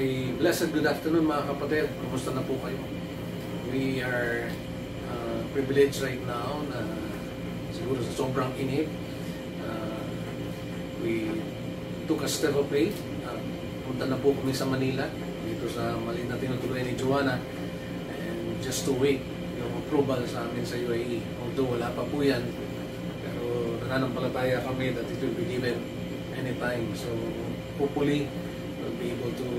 A blessed good afternoon mga kapatid. Kumusta na po kayo? We are privileged right now na siguro sa sobrang inip. We took a step of faith. Punta na po kami sa Manila dito sa maliit na tinutuluyan ni Joanna, and just to wait yung approval sa amin sa UAE. Although wala pa po yan, pero nananampalataya kami that it will be given anytime. So hopefully we'll be able to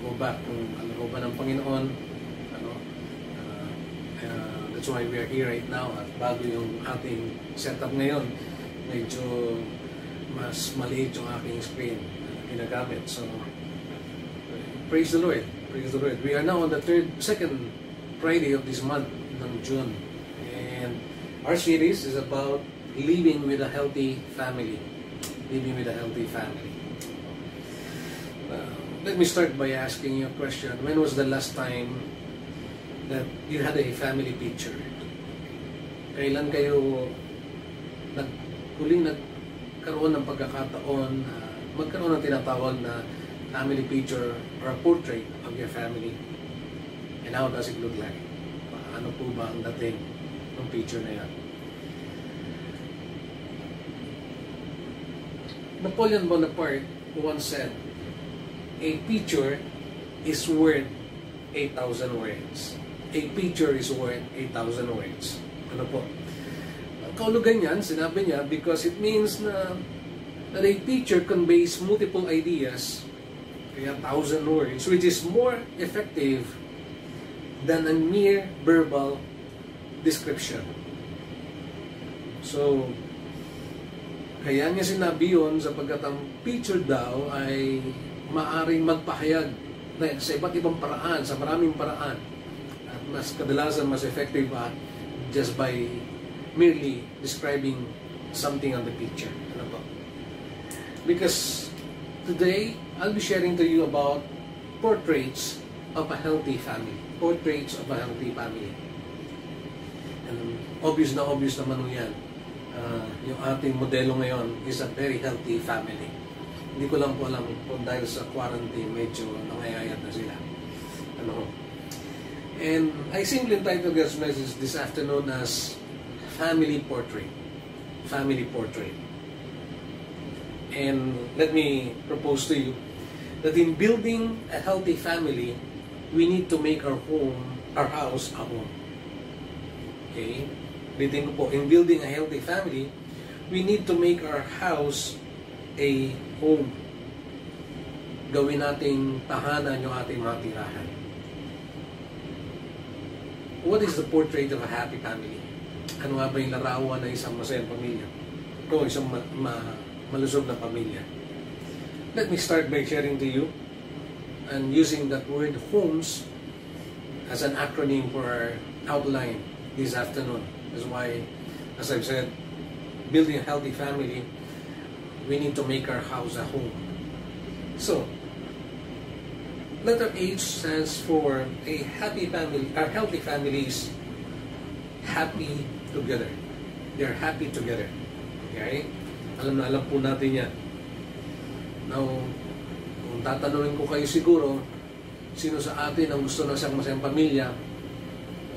go back kung ano ba ng Panginoon. That's why we are here right now. At bago yung ating setup ngayon, medyo mas maliit yung aking screen na ginagamit. So praise the Lord. Praise the Lord. We are now on the second Friday of this month ng June. And our series is about living with a healthy family. Living with a healthy family. Let me start by asking you a question. When was the last time that you had a family picture? Kailan kayo huling nagkaroon ng pagkakataon magkaroon ng tinatawag na family picture or a portrait of your family? And how does it look like? Ano po ba ang dating ng picture na yan? Napoleon Bonaparte once said, "A picture is worth 8,000 words." A picture is worth 8,000 words. Ano po? Kaulugan yan, sinabi niya, because it means na that a picture conveys multiple ideas, kaya 1,000 words, which is more effective than a mere verbal description. So, kaya niya sinabi yun sapagkat ang picture daw ay maaring magpahayag sa iba't ibang paraan, sa maraming paraan. At mas kadalasan, mas effective just by merely describing something on the picture. Ano po? Because today, I'll be sharing to you about portraits of a healthy family. Portraits of a healthy family. And obvious naman yan. Yung ating modelo ngayon is a very healthy family. Hindi ko lang po alam kung dahil sa quarantine medyo nangayayat na sila. And I simply entitled this message this afternoon as Family Portrait. Family Portrait. And let me propose to you that in building a healthy family, we need to make our house a home. Okay? Ulitin ko po, in building a healthy family, we need to make our house a home. Gawin nating tahanan yung ating mga tirahan. What is the portrait of a happy family? Ano nga ba yung larawan ng isang masayang pamilya? O isang malusog na pamilya? Let me start by sharing to you and using that word homes as an acronym for our outline this afternoon. That's why, as I've said, building a healthy family, we need to make our house a home. So, letter H stands for a happy family. Our healthy families, happy together. They're happy together. Okay? Alam na alam po natin yan. Now, kung tatanungin ko kayo siguro, sino sa atin ang gusto ng isang masayang pamilya,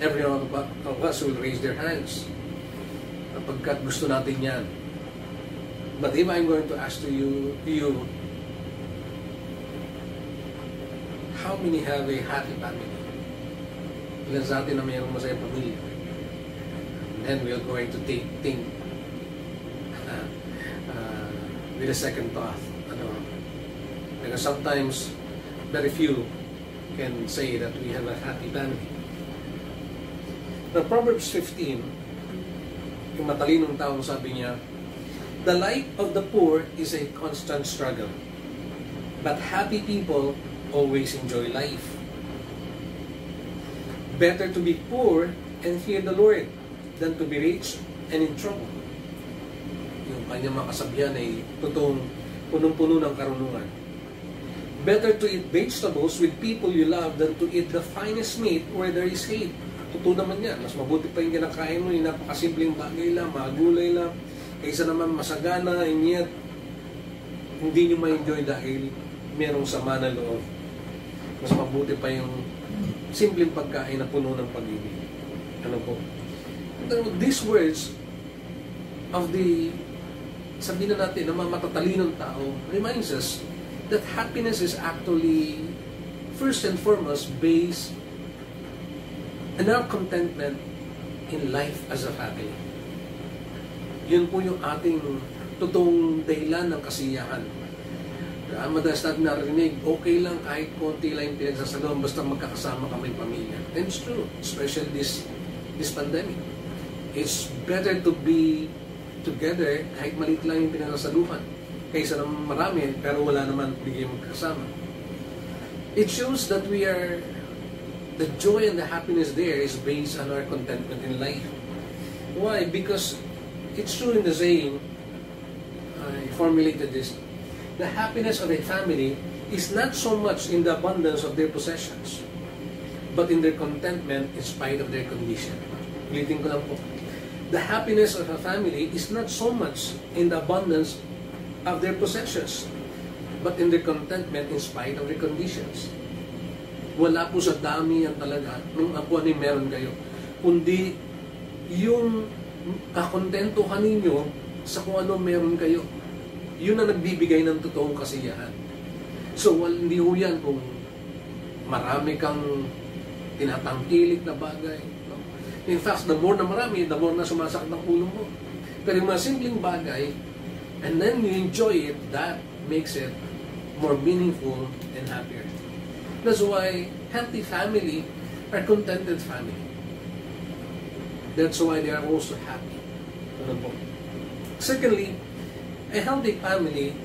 everyone of us will raise their hands. Kapagkat gusto natin yan. But if I'm going to ask you, how many have a happy family? Ilan sa atin na mayroong masayang pamilya? And then we are going to think with a second thought. Because sometimes very few can say that we have a happy family. Now, Proverbs 15, yung matalinong taong sabi niya, "The life of the poor is a constant struggle, but happy people always enjoy life. Better to be poor and fear the Lord than to be rich and in trouble." Yung kanyang mga kasabihan ay totoong punong-puno ng karunungan. Better to eat vegetables with people you love than to eat the finest meat where there is hate. Totoo naman yan. Mas mabuti pa yung kinakain mo, yung napakasimpleng bagay lang, mga gulay lang, kaysa naman masagana, and yet hindi nyo ma-enjoy dahil merong sama na loob. Mas mabuti pa yung simpleng pagkain na puno ng pag-ibig. Ano po? These words of the, sabihin na natin, ng mga matatalinong tao, reminds us that happiness is actually, first and foremost, based on our contentment in life as a family. Yun po yung ating totoong dahilan ng kasiyahan. Madalas natin narinig, okay lang kahit konti lang yung pinagsasalaman basta magkakasama kami pamilya. And it's true, especially this pandemic. It's better to be together kahit maliit lang yung pinagsasaluhan kaysa ng marami pero wala naman bigay magkasama. It shows that the joy and the happiness there is based on our contentment in life. Why? Because it's true in the saying, I formulated this, the happiness of a family is not so much in the abundance of their possessions, but in their contentment in spite of their condition. Ulitin ko lang po. The happiness of a family is not so much in the abundance of their possessions, but in their contentment in spite of their conditions. Wala po sa dami yan talaga nung ano yung meron kayo, kundi yung kakontentuhan ninyo sa kung ano meron kayo. Yun ang nagbibigay ng totoong kasiyahan. So, hindi ho yan kung marami kang tinatangkilik na bagay. No? In fact, the more na marami, the more na sumasakit ng ulo mo. Pero yung mga simpleng bagay, and then you enjoy it, that makes it more meaningful and happier. That's why healthy family are contented family. That's why they are also happy. Secondly, a healthy family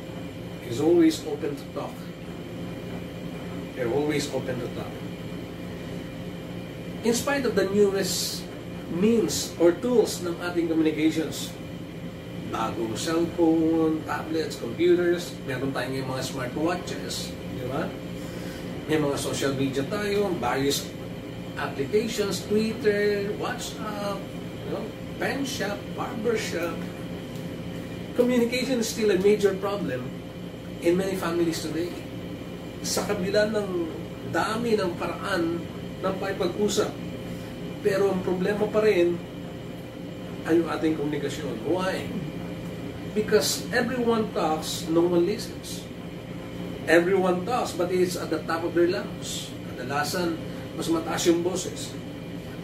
is always open to talk. They're always open to talk. In spite of the newest means or tools ng ating communications, bagong cellphone, tablets, computers, meron tayong mga smartwatches, di ba? May mga social media tayo, various applications, Twitter, WhatsApp, pen shop, barber shop. Communication is still a major problem in many families today. Sa kabila ng dami ng paraan ng pakipag-usap, pero ang problema pa rin ay yung ating komunikasyon. Why? Because everyone talks, no one listens. Everyone talks, but it's at the top of their lungs. Kadalasan, mas mataas yung boses.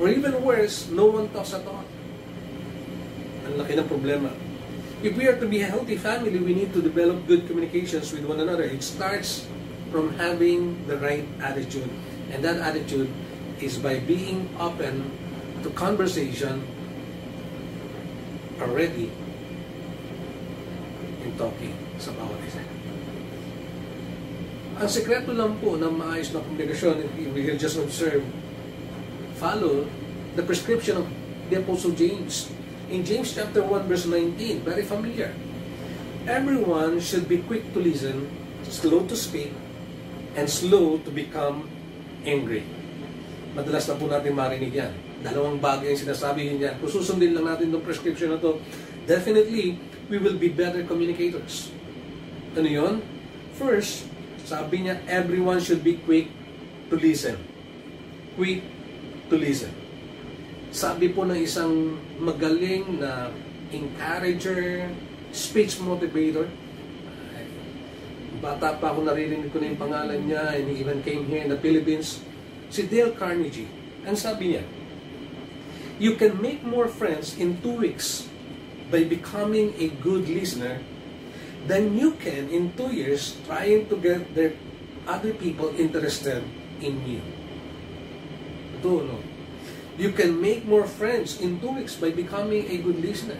Or even worse, no one talks at all. Ang laki ng problema. If we are to be a healthy family, we need to develop good communications with one another. It starts from having the right attitude. And that attitude is by being open to conversation already in talking sa bawat isa. Ang sekreto lang po ng maayos na komunikasyon, we will just observe, follow the prescription of the Apostle James. In James chapter 1 verse 19, very familiar. Everyone should be quick to listen, slow to speak, and slow to become angry. Madalas na po natin marinig yan. Dalawang bagay ang sinasabi niya. Kung susundin lang natin itong prescription na to, definitely, we will be better communicators. Ano yun? First, sabi niya, everyone should be quick to listen. Quick to listen. Sabi po ng isang magaling na encourager, speech motivator, bata pa ako naririnig ko na yung pangalan niya, and he even came here in the Philippines, si Dale Carnegie. Ang sabi niya, you can make more friends in 2 weeks by becoming a good listener than you can in 2 years trying to get their other people interested in you. Ito, no? You can make more friends in 2 weeks by becoming a good listener.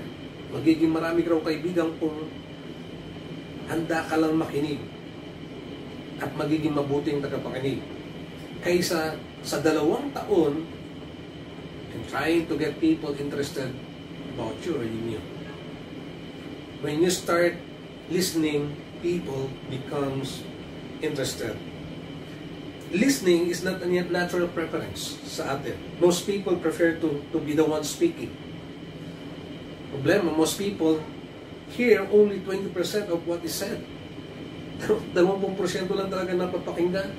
Magiging marami ka raw kaibigan kung handa ka lang makinig at magiging mabuting tagapakinig. Kaysa sa 2 taon in trying to get people interested about you or in you. When you start listening, people becomes interested. Listening is not a natural preference sa atin. Most people prefer to be the one speaking. Problema, most people hear only 20% of what is said. 20% lang talaga napapakinggan.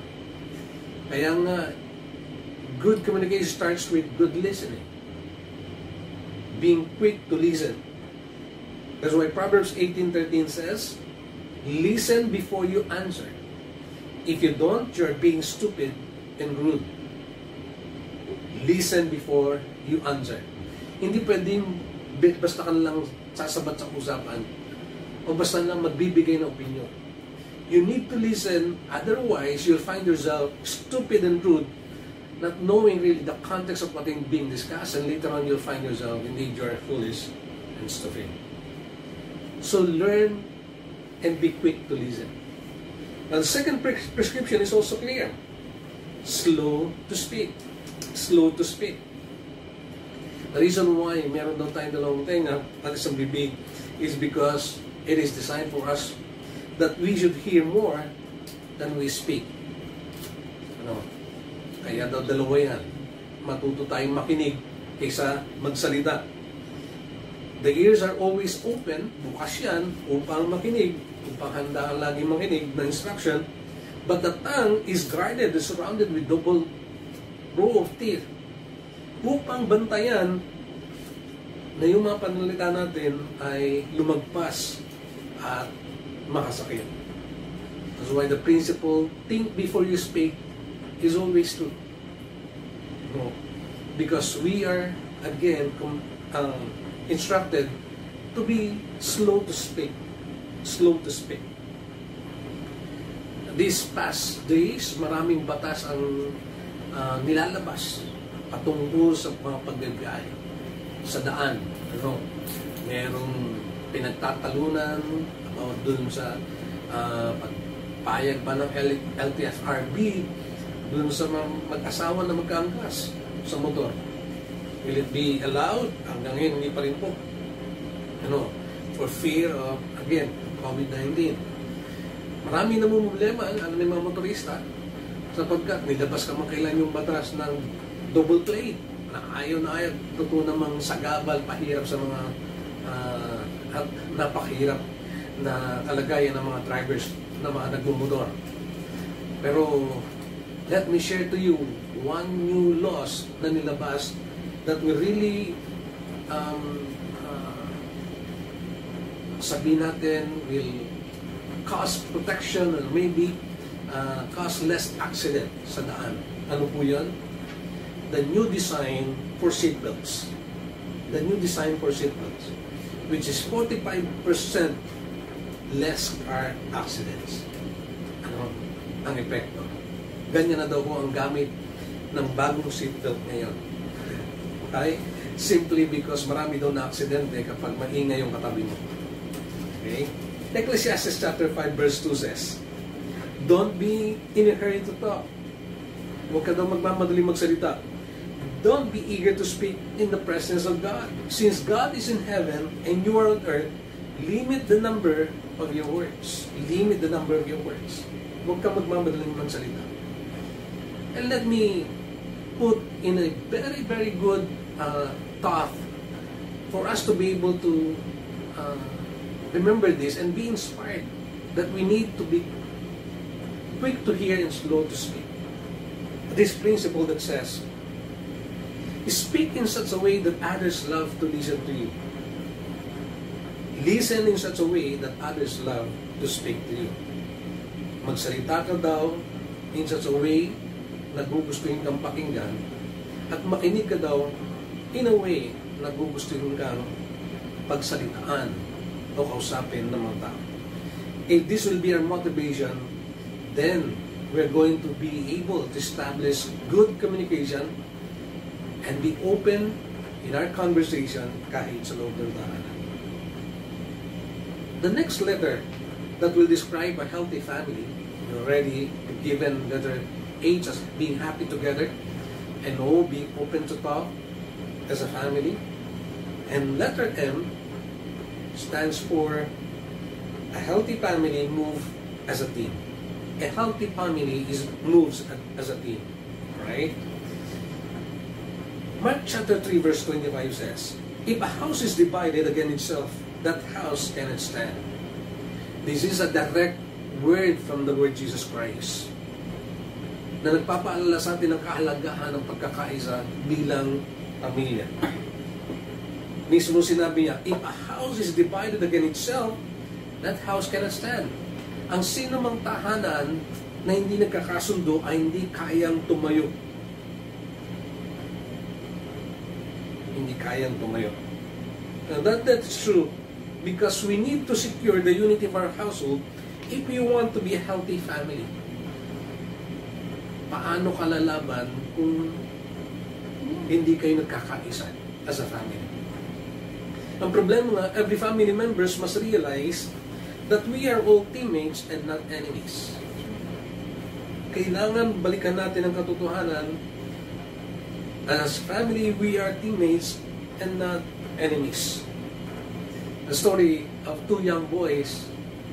Kaya nga, good communication starts with good listening. Being quick to listen. That's why Proverbs 18:13 says, listen before you answer. If you don't, you're being stupid and rude. Listen before you answer. Hindi pwedeng basta ka lang sasabat sa usapan o basta lang magbibigay ng opinion. You need to listen, otherwise you'll find yourself stupid and rude, not knowing really the context of what is being discussed, and later on you'll find yourself, indeed you're foolish and stupid. So learn and be quick to listen. Now the second prescription is also clear. Slow to speak. Slow to speak. The reason why meron daw tayong dalawang tenga at isang bibig is because it is designed for us that we should hear more than we speak. Kaya daw dalawa yan. Matuto tayong makinig kaysa magsalita. The ears are always open, bukas yan, upang makinig, upang handaan lagi makinig ng instruction. But the tongue is guarded, is surrounded with double row of teeth, upang bantayan na yung mga pananalita natin ay lumagpas at makasakit. That's why the principle, think before you speak, is always true. No. Because we are, again, instructed to be slow to speak. Slow to speak. These past days, maraming batas ang nilalabas patungkol sa mga paggagay sa daan. Merong pinagtatalunan about dun sa pagpayag ba ng LTFRB dun sa mga mag-asawa na magkaangkas sa motor. Will it be allowed? Hanggang ngayon, hindi pa rin po. For fear of, again, COVID-19. Marami namumulema ang mga motorista sapagkat nilabas ka kailan yung batas ng double plate na ayaw totoo namang sagabal, pahirap sa mga at napakahirap na kalagayan ng mga drivers na mga nagmumotor. Pero let me share to you one new laws na nilabas that will really sabihin natin will cause protection and maybe cause less accident sa daan. Ano po yan? The new design for seatbelts. The new design for seatbelts, which is 45% less car accidents. Ano ang epekto? Ganyan na daw po ang gamit ng bagong seatbelt ngayon. Okay? Simply because marami daw na aksidente kapag maingay yung katabi mo. Okay? Ecclesiastes chapter 5 verse 2 says, don't be in a hurry to talk. Huwag ka daw magmamadali magsalita. Don't be eager to speak in the presence of God. Since God is in heaven and you are on earth, limit the number of your words. Limit the number of your words. Huwag ka magmamadaling magsalita. And let me put in a very, very good thought for us to be able to remember this and be inspired that we need to be quick to hear and slow to speak. This principle that says, speak in such a way that others love to listen to you. Listen in such a way that others love to speak to you. Magsalita ka daw in such a way na gugustuhin kang pakinggan at makinig ka daw in a way na gugustuhin kang pagsalitaan o kausapin ng mga tao. If this will be our motivation, then we're going to be able to establish good communication and be open in our conversation kahit sa loob ng tahanan. The next letter that will describe a healthy family, already given letter H as being happy together, and O being open to talk as a family, and letter M stands for a healthy family move as a team. A healthy family moves as a team, right? Mark chapter 3 verse 25 says, if a house is divided against itself, that house cannot stand. This is a direct word from the Lord Jesus Christ. na nagpapaalala sa atin ng kahalagahan ng pagkakaisa bilang pamilya. Mismo sinabi niya, if a house is divided against itself, that house cannot stand. Ang sinumang tahanan na hindi nagkakasundo ay hindi kayang tumayo. Hindi kayang tumayo. And that's true because we need to secure the unity of our household if we want to be a healthy family. Paano ka lalaban kung hindi kayo nagkakaisa as a family? Ang problema nga, every family members must realize that we are all teammates and not enemies. Kailangan balikan natin ang katotohanan. As family, we are teammates and not enemies. The story of two young boys,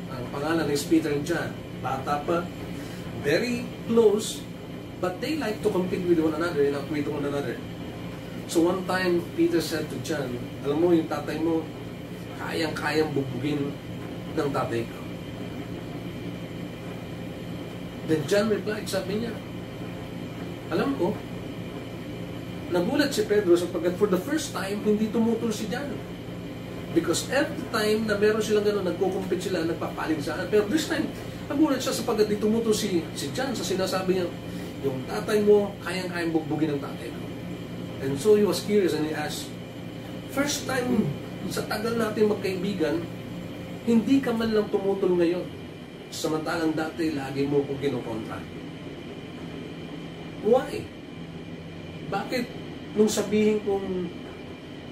ang pangalan is Peter and John. Bata pa, very close, but they like to compete with one another and outwit one another. So one time, Peter said to John, alam mo, yung tatay mo, kayang-kayang bubugin ng tatay ko. Then John replied, sabi niya, alam ko, nagulat si Pedro sapagkat for the first time, hindi tumutol si John. Because every time na meron silang gano'n, nagkukumpit sila, nagpapaligsahan. Pero this time, nagulat siya sapagkat di tumutol si John sa sinasabi niya, yung tatay mo, kayang-kayang bugbugin ng tatay ko. And so he was curious and he asked, first time sa tagal natin magkaibigan, hindi ka man lang tumutol ngayon. Samantalang dati, lagi mo kong kinukontra. Why? Bakit nung sabihin kong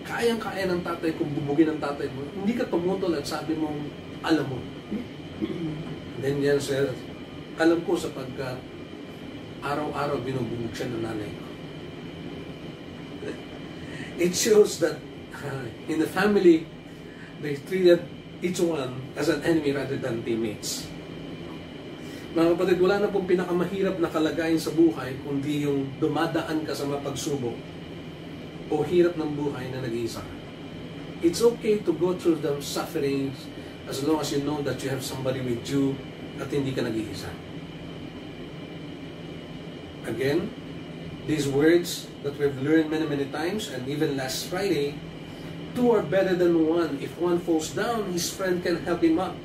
kayang-kaya ng tatay kung bubugin ng tatay mo, hindi ka tumutol at sabi mong alam mo? Then yan sir, alam ko sapagkat araw-araw binububog siya ng nanay ko. It shows that in the family, they treated each one as an enemy rather than teammates. Mga kapatid, wala na pong pinakamahirap na kalagayan sa buhay kundi yung dumadaan ka sa mapagsubok o hirap ng buhay na nag-iisa. It's okay to go through the sufferings as long as you know that you have somebody with you at hindi ka nag-iisa. Again, these words that we've learned many times, and even last Friday, two are better than one. If one falls down, his friend can help him up.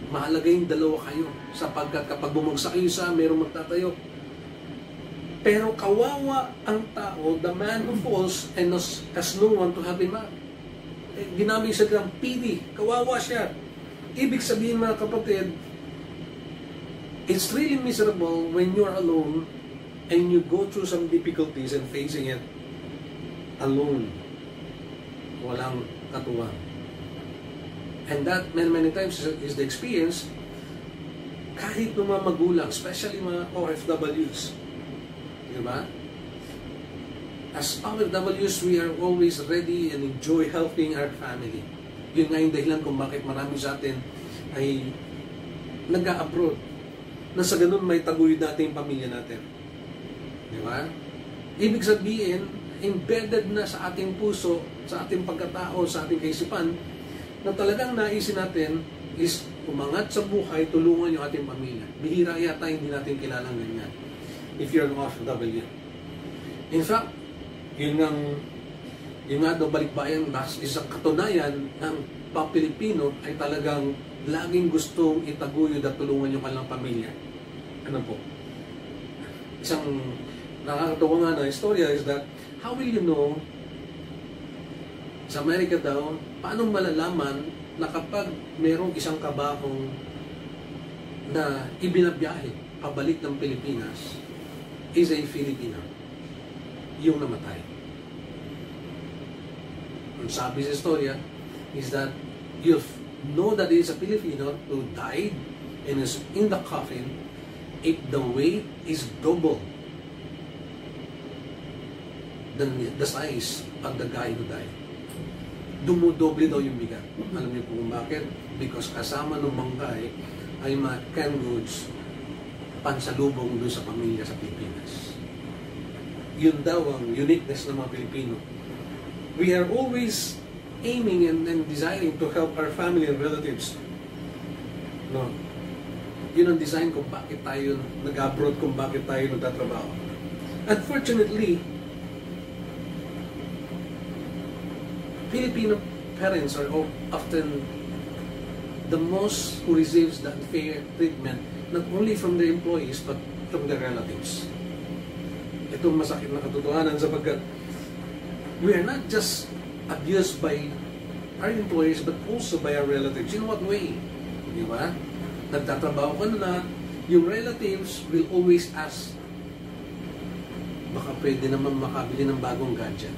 Mahalaga yung dalawa kayo, sapagkat kapag bumagsak kayo isa, mayroong magtatayo. Pero kawawa ang tao, the man who falls and has no one to help him up. Ginamit siya ng pity, kawawa siya. Ibig sabihin mga kapatid, it's really miserable when you're alone and you go through some difficulties and facing it alone. Walang katuwang. And that many times is the experience kahit ng mga magulang, especially mga OFWs. Diba? As OFWs, we are always ready and enjoy helping our family. Yun nga yung dahilan kung bakit marami sa atin ay nag-a-abroad. Na sa ganun may taguyod natin yung pamilya natin. Diba? Ibig sabihin, embedded na sa ating puso, sa ating pagkatao, sa ating kaisipan, na talagang naisin natin is umangat sa buhay, tulungan yung ating pamilya. Bihira yata hindi natin kilalang ganyan. If you're an OFW. In fact, yun nga daw balikbayan, isang katunayan ng pa-Pilipino ay talagang laging gustong itaguyod at tulungan yung kanilang pamilya. Ano po? Isang nakakatawa nga na istorya is that, how will you know, sa Amerika daw, paano malalaman na kapag mayroong isang kabahong na ibinabiyahe pabalik ng Pilipinas is a Filipino, yung namatay. Ang sabi sa istorya is that you know that it is a Filipino who died and is in the coffin if the weight is double than the size of the guy who died. Dumudoble daw yung bigat. Alam niyo po kung bakit? Because kasama ng bangkay ay mga canned goods pansalubong doon sa pamilya sa Pilipinas. Yun daw ang uniqueness ng mga Pilipino. We are always aiming and desiring to help our family and relatives. No? Yun ang design kung bakit tayo nag-abroad, kung bakit tayo nagtatrabaho. Unfortunately, Filipino parents are often the most who receives the unfair treatment, not only from their employees, but from their relatives. Itong masakit na katotohanan sapagkat we are not just abused by our employers, but also by our relatives. In what way? Di ba? Nagtatrabaho ka na, yung relatives will always ask, baka pwede naman makabili ng bagong gadget.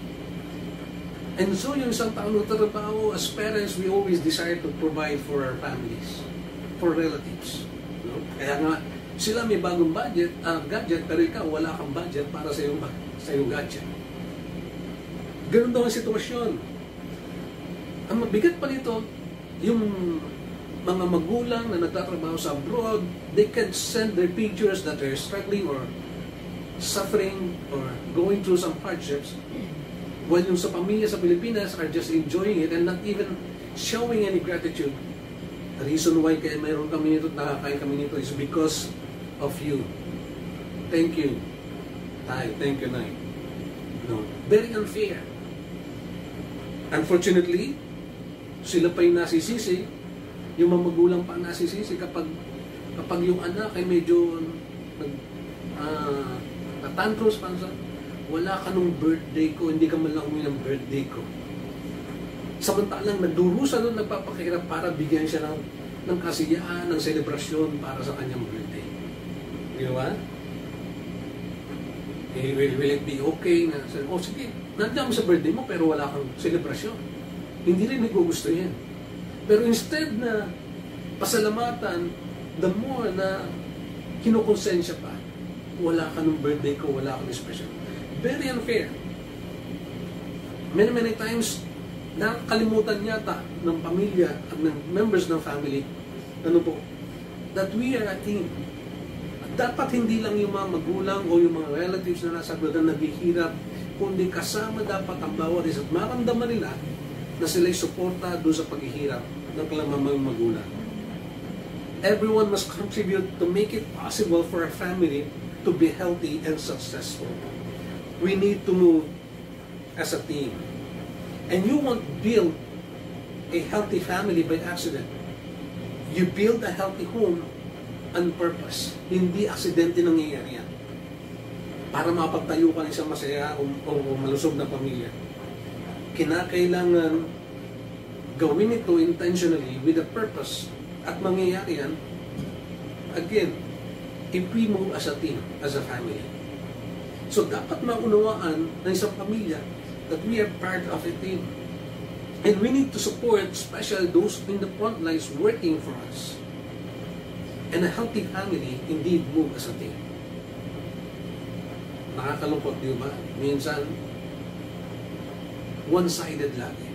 And so yung isang taong nagtatrabaho, as parents, we always desire to provide for our families, for relatives. No? Kaya nga, sila may bagong gadget, pero ikaw wala kang budget para sa iyong gadget. Ganun daw ang sitwasyon. Ang mabigat pa nito, yung mga magulang na nagtatrabaho sa abroad, they can send their pictures that they're struggling or suffering or going through some hardships, while yung sa pamilya sa Pilipinas are just enjoying it and not even showing any gratitude. The reason why kaya mayroon kami nito, nakakain kami nito is because of you. Thank you, Tay. Thank you, Nay. No. Very unfair. Unfortunately, sila pa yung nasisisi, yung mga magulang pa nasisisi kapag yung anak ay medyo tantrums pa sa, wala ka nung birthday ko, hindi ka man lang umuwi ng birthday ko. Samantalang nagdurusa doon, nagpapakirap para bigyan siya ng kasiyahan, ng selebrasyon para sa kanyang birthday. Di ba? Will it be okay na, oh sige, nandiyan mo sa birthday mo pero wala kang selebrasyon. Hindi rin naggugusto yan. Pero instead na pasalamatan, the more na kinukonsensya pa, wala ka nung birthday ko, wala kang special. Very unfair. Many times, nakakalimutan yata ng pamilya at ng members ng family, ano po, that we are a team. At dapat hindi lang yung mga magulang o yung mga relatives na nasa abroad na naghihirap, kundi kasama dapat ang bawat isa at maramdaman nila na sila'y suporta doon sa paghihirap ng kalamamang magulang. Everyone must contribute to make it possible for a family to be healthy and successful. We need to move as a team. And you won't build a healthy family by accident. You build a healthy home on purpose. Hindi aksidente nangyayari yan. Para mapagtayo ka ng isang masaya o malusog na pamilya. Kinakailangan gawin ito intentionally with a purpose at mangyayari yan, again, if we move as a team, as a family. So dapat maunawaan ng isang pamilya that we are part of a team. And we need to support especially those in the front lines working for us. And a healthy family indeed move as a team. Nakakalungkot, di ba? Minsan, one-sided lagi.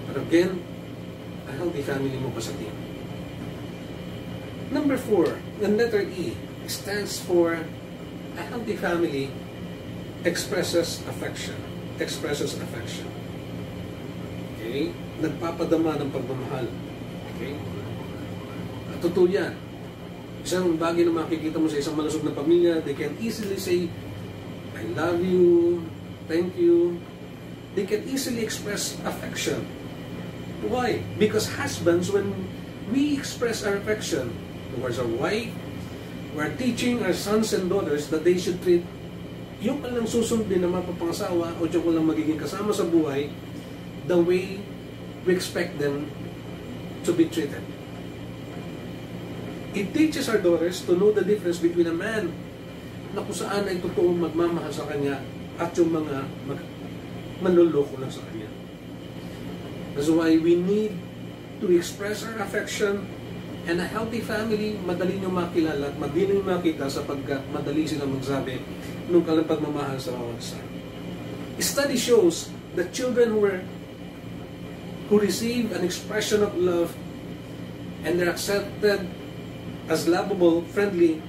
But again, a healthy family move as a team. Number 4, the letter E, stands for a healthy family expresses affection. Expresses affection. Okay? Nagpapadama ng pagmamahal. Okay? At totoo yan. Isang bagay na makikita mo sa isang malusog na pamilya, they can easily say, I love you, thank you. They can easily express affection. Why? Because husbands, when we express our affection towards our wife, we're teaching our sons and daughters that they should treat yung palang susundin na mapapangasawa o yung palang magiging kasama sa buhay the way we expect them to be treated. It teaches our daughters to know the difference between a man na kung saan ay totoong magmamahal sa kanya at yung mga manloloko lang sa kanya. That's why we need to express our affection. And a healthy family, madali nyo makilala at madali nyo makita sapagkat madali silang magsabi nung pagmamahal sa bawat isa. Study shows that children who receive an expression of love and they're accepted as lovable, friendly,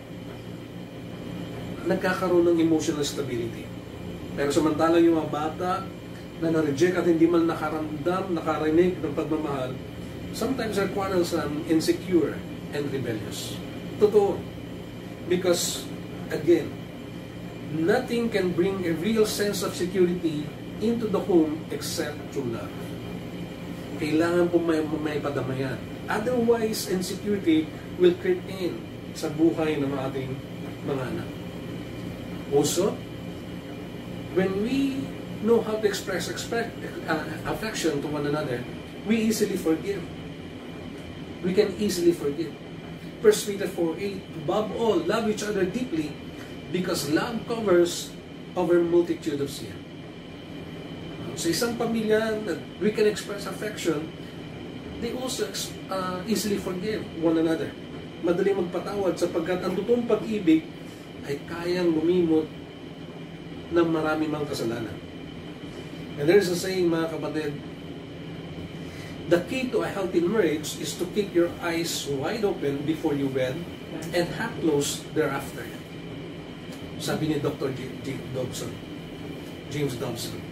nagkakaroon ng emotional stability. Pero samantalang yung mga bata na na-reject at hindi man nakaramdam, nakarinig ng pagmamahal, sometimes are quarrelsome, insecure, and rebellious. Totoo. Because, again, nothing can bring a real sense of security into the home except through love. Kailangan po may padamayan. Otherwise, insecurity will creep in sa buhay ng ating mga anak. Also, when we know how to express affection to one another, we easily forgive. We can easily forgive. 1 Peter 4:8, above all, love each other deeply, because love covers over multitude of sin. Sa isang pamilya that we can express affection, they also easily forgive one another. Madali magpatawad sapagkat ang totoong pag-ibig ay kayang lumimot ng marami mang kasalanan. And there's a saying, mga kapatid, the key to a healthy marriage is to keep your eyes wide open before you wed and half closed thereafter. Sabi ni Dr. James Dobson.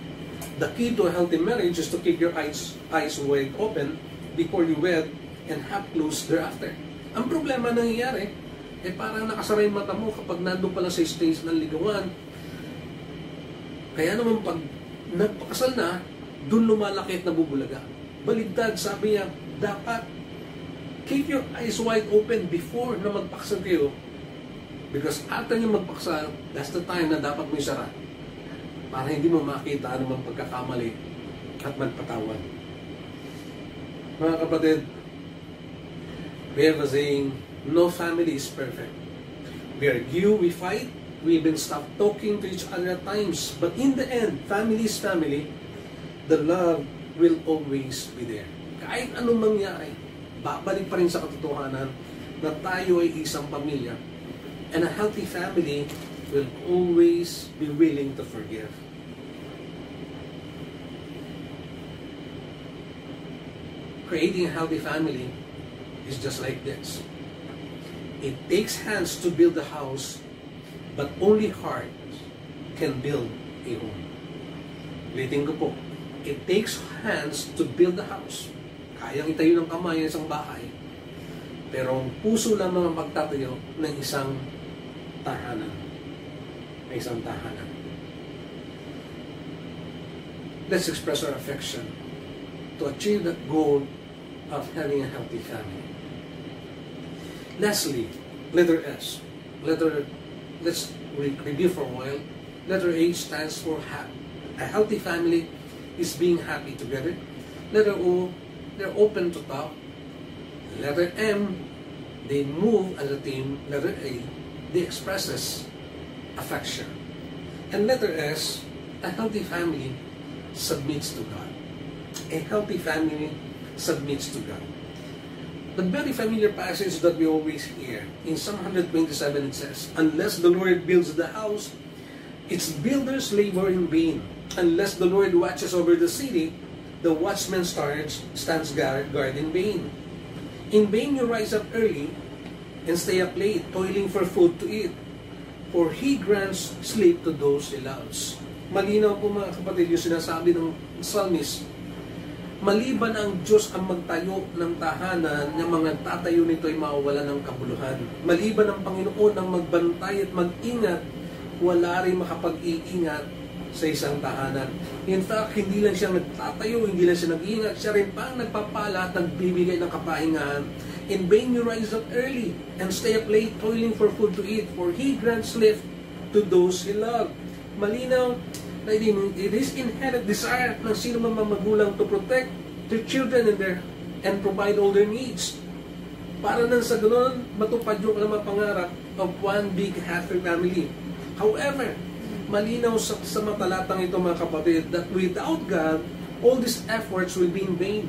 The key to a healthy marriage is to keep your eyes wide open before you wed and half closed thereafter. Ang problema nangyayari, parang nakasara yung mata mo kapag nandun pa lang sa stage ng ligawan. Kaya naman pag nagpakasal na, dun lumalaki at nabubulaga. Baligtad, sabi niya, dapat keep your eyes wide open before na magpakasal kayo. Because after nyo magpakasal, that's the time na dapat mo isara. Para hindi mo makita anumang pagkakamali at magpatawad. Mga kapatid, we have a saying, no family is perfect. We argue, we fight, we even stop talking to each other at times. But in the end, family is family. The love will always be there. Kahit anong mangyari, babalik pa rin sa katotohanan na tayo ay isang pamilya. And a healthy family will always be willing to forgive. Creating a healthy family is just like this. It takes hands to build a house, but only hearts can build a home. Ulitin ko po. It takes hands to build a house. Kayang itayo ng kamay ng isang bahay. Pero ang puso lamang ang magtatayo ng isang tahanan. Isang tahanan. Let's express our affection to achieve that goal of having a healthy family. Lastly, letter S. Let's review for a while. Letter H stands for a healthy family is being happy together. Letter O, they're open to talk. Letter M, they move as a team. Letter A, they expresses affection. And letter S, a healthy family submits to God. A healthy family submits to God. The very familiar passage that we always hear, in Psalm 127 it says, unless the Lord builds the house, its builders labor in vain. Unless the Lord watches over the city, the watchman stands guard in vain. In vain you rise up early and stay up late, toiling for food to eat. For He grants sleep to those He loves. Malinaw po mga kapatid yung sinasabi ng psalmist. Maliban ang Diyos ang magtayo ng tahanan, ng mga tatayo nito ay mawawala ng kabuluhan. Maliban ang Panginoon ang magbantay at mag-ingat, wala rin makapag-iingat sa isang tahanan. In fact, hindi lang siya nagtatayo, hindi lang siya nag-iingat, siya rin pa ang nagpapala at nagbibigay ng kapahingahan. In vain you rise up early and stay up late, toiling for food to eat, for He grants sleep to those He loves. Malinaw, it is inherent desire ng sino man magulang to protect their children and provide all their needs. Para nang sa ganoon, matupad yung mga pangarap of one big happy family. However, malinaw sa matalatang ito mga kapatid that without God, all these efforts will be in vain.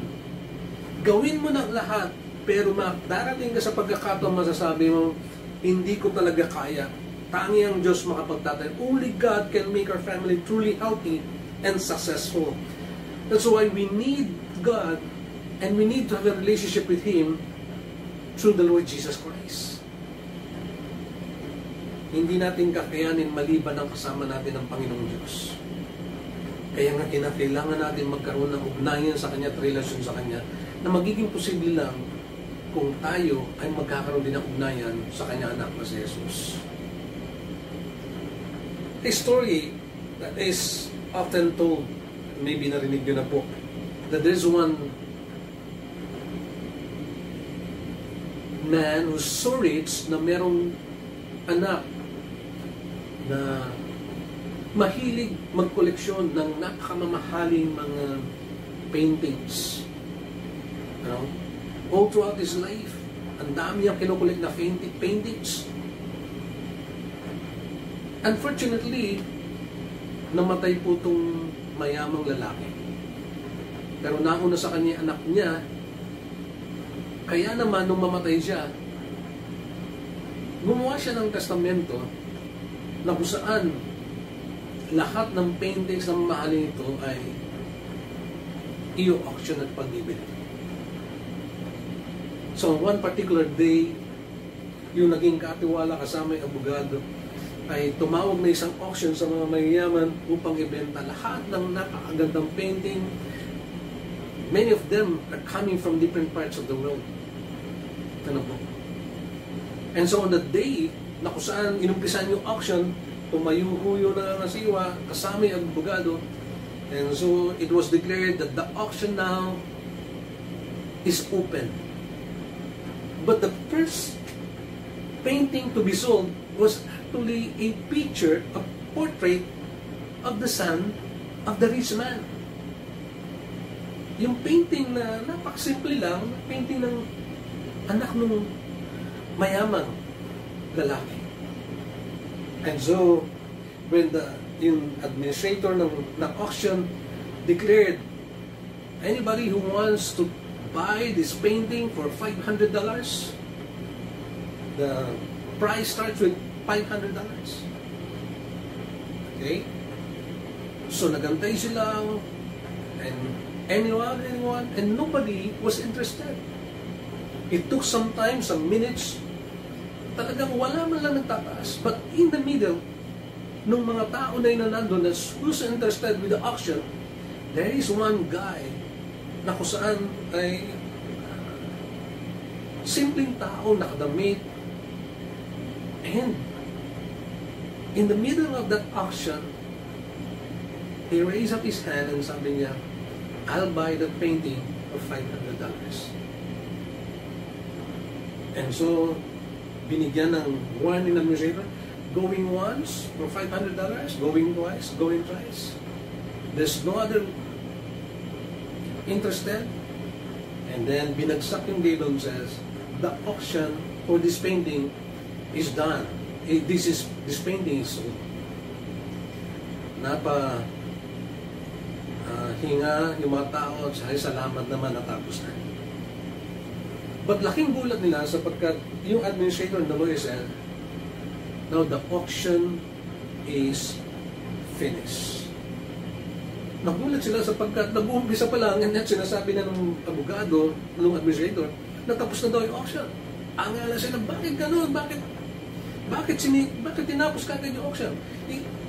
Gawin mo ng lahat, pero darating ka sa pagkakataon masasabi mo, hindi ko talaga kaya. Tangi ang Diyos makapagtatay. Only God can make our family truly healthy and successful. That's why we need God and we need to have a relationship with Him through the Lord Jesus Christ. Hindi natin kakayanin maliban ang kasama natin ng Panginoong Diyos. Kaya nga kailangan natin magkaroon ng ugnayan sa Kanya at relasyon sa Kanya na magiging posible lang kung tayo ay magkakaroon din ng ugnayan sa kanya anak na si Jesus. A story that is often told, maybe narinig nyo na po, that there's one man who's so rich na merong anak na mahilig magkoleksyon ng napakamamahaling mga paintings. You know? All throughout his life, ang dami niyang kinukulik na paintings. Unfortunately, namatay po itong mayamang lalaki. Pero nauna sa kanya anak niya, kaya naman nung mamatay siya, gumawa siya ng testamento na kung saan lahat ng paintings ng mahalin ito ay i-auction at pag-ibili. So, one particular day, yung naging katiwala kasama yung abogado ay tumawag na isang auction sa mga mayayaman upang ibenta lahat ng napakagandang painting. Many of them are coming from different parts of the world. Ano po? And so on the day na kung saan inumpisan yung auction, tumayuhuyo na nasiwa, kasama yung abogado. And so it was declared that the auction now is open. But the first painting to be sold was actually a picture, a portrait of the son of the rich man. Yung painting na napakasimple lang, painting ng anak ng mayamang lalaki. And so, when yung administrator ng auction declared, anybody who wants to buy this painting for $500, the price starts with $500. Okay? So, nagantay sila, and anyone, and nobody was interested. It took some time, some minutes, talagang wala man lang nagtataas. But in the middle, nung mga tao na yun na nandun, who's interested with the auction, there is one guy na kung saan ay simpleng tao, nakadamit, and in the middle of that auction, he raised up his hand and sabi niya, I'll buy that painting for $500. And so, binigyan ng warning ng administrator, going once for $500, going twice, going thrice. There's no other interested. And then, binagsak yung label and says, the auction for this painting is done. This painting is sold. Hinga yung mga tao at salamat naman natapos na. But laking gulat nila sapagkat yung administrator and the lawyer said, now the auction is finished. Nagulat sila sapagkat nag-uumpisa pa lang at sinasabi na ng abogado, ng administrator, na tapos na daw yung auction. Angala sila, bakit gano'n? Bakit tinapos kagad yung auction?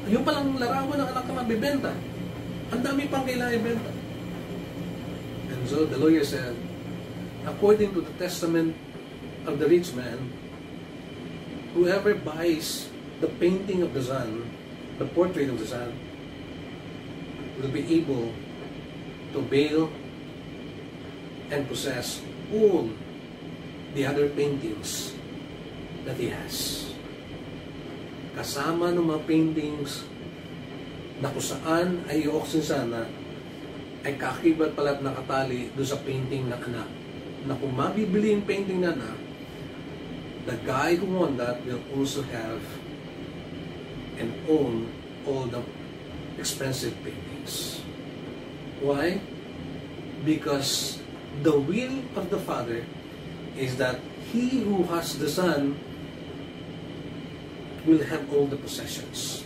Yung palang larawan ng anak na mabibenta. Ang dami pang kailangan ibenta. And so the lawyer said, according to the testament of the rich man, whoever buys the painting of the son, the portrait of the son, will be able to bail and possess all the other paintings that he has. Kasama ng mga paintings na kung saan ay i-auction sana ay kakibat pala at nakatali doon sa painting ng anak. Na kung mabibili yung painting na anak, the guy who won that will also have and own all the expensive paintings. Why? Because the will of the Father is that he who has the Son will have all the possessions.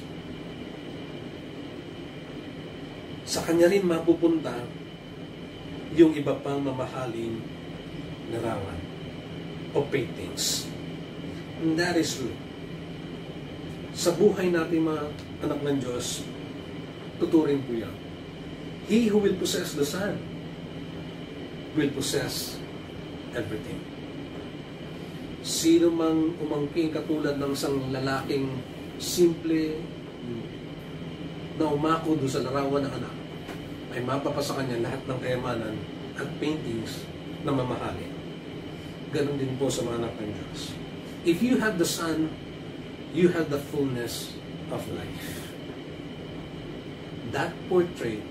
Sa kanya rin mapupunta yung iba pang mamahaling larawan o paintings. And that is true. Sa buhay natin mga anak ng Diyos, tuturing po yan. He who will possess the Son will possess everything. Sino mang umangking katulad ng isang lalaking simple na umako doon sa larawan ng anak, ay mapapasa kanya lahat ng kayamanan at paintings na mamahalin. Ganon din po sa mga anak ng Diyos. If you have the Son, you have the fullness of life. That portrait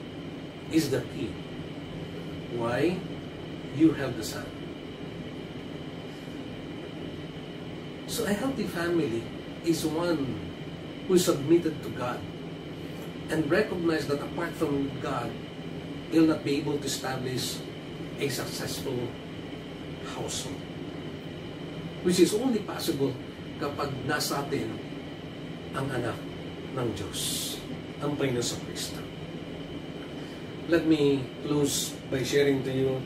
is the key. Why? You have the Son. So a healthy family is one who is submitted to God and recognize that apart from God, he'll not be able to establish a successful household. Which is only possible kapag nasa atin ang anak ng Diyos, ang Panginoon Kristo. Let me close by sharing to you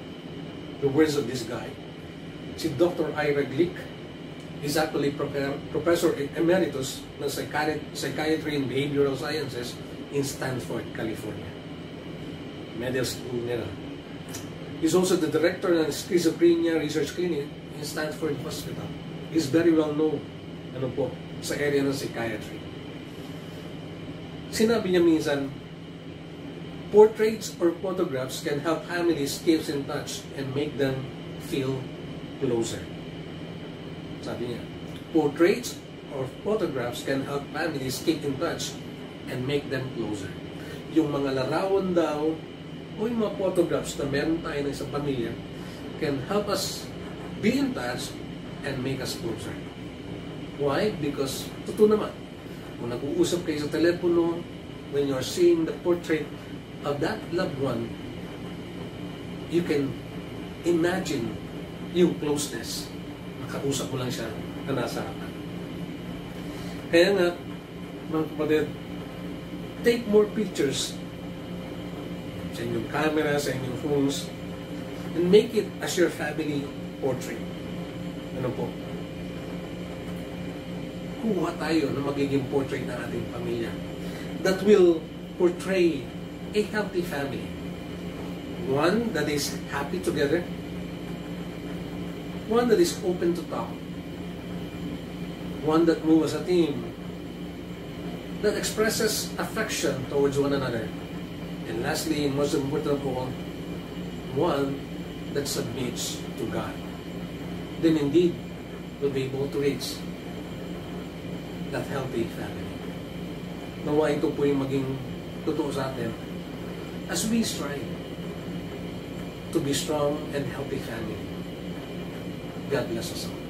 the words of this guy. Si Dr. Ighut is actually Professor Emeritus ng Psychiatry and Behavioral Sciences in Stanford, California. Medical school nila. He's also the director ng Schizophrenia Research Clinic in Stanford Hospital. He's very well known sa area ng psychiatry. Sinabi niya minsan, portraits or photographs can help families keep in touch and make them feel closer. Sabi niya, portraits or photographs can help families keep in touch and make them closer. Yung mga larawan daw o yung mga photographs na meron tayo ng isang pamilya can help us be in touch and make us closer. Why? Because, totoo naman, kung nag-uusap kayo sa telepono, when you're seeing the portrait of that loved one, you can imagine yung closeness. Nakausap mo lang siya na nasa harapan. Kaya nga, mga kapatid, take more pictures sa inyong camera, sa inyong phones, and make it as your family portrait. Ano po? Kuha tayo na magiging portrait ng ating pamilya that will portray a healthy family. One that is happy together. One that is open to talk. One that moves as a team. That expresses affection towards one another. And lastly, and most important of all, one that submits to God. Then indeed, we'll be able to reach that healthy family. Nawa ito po yung maging totoo sa atin as we strive to be strong and healthy family. God bless us all.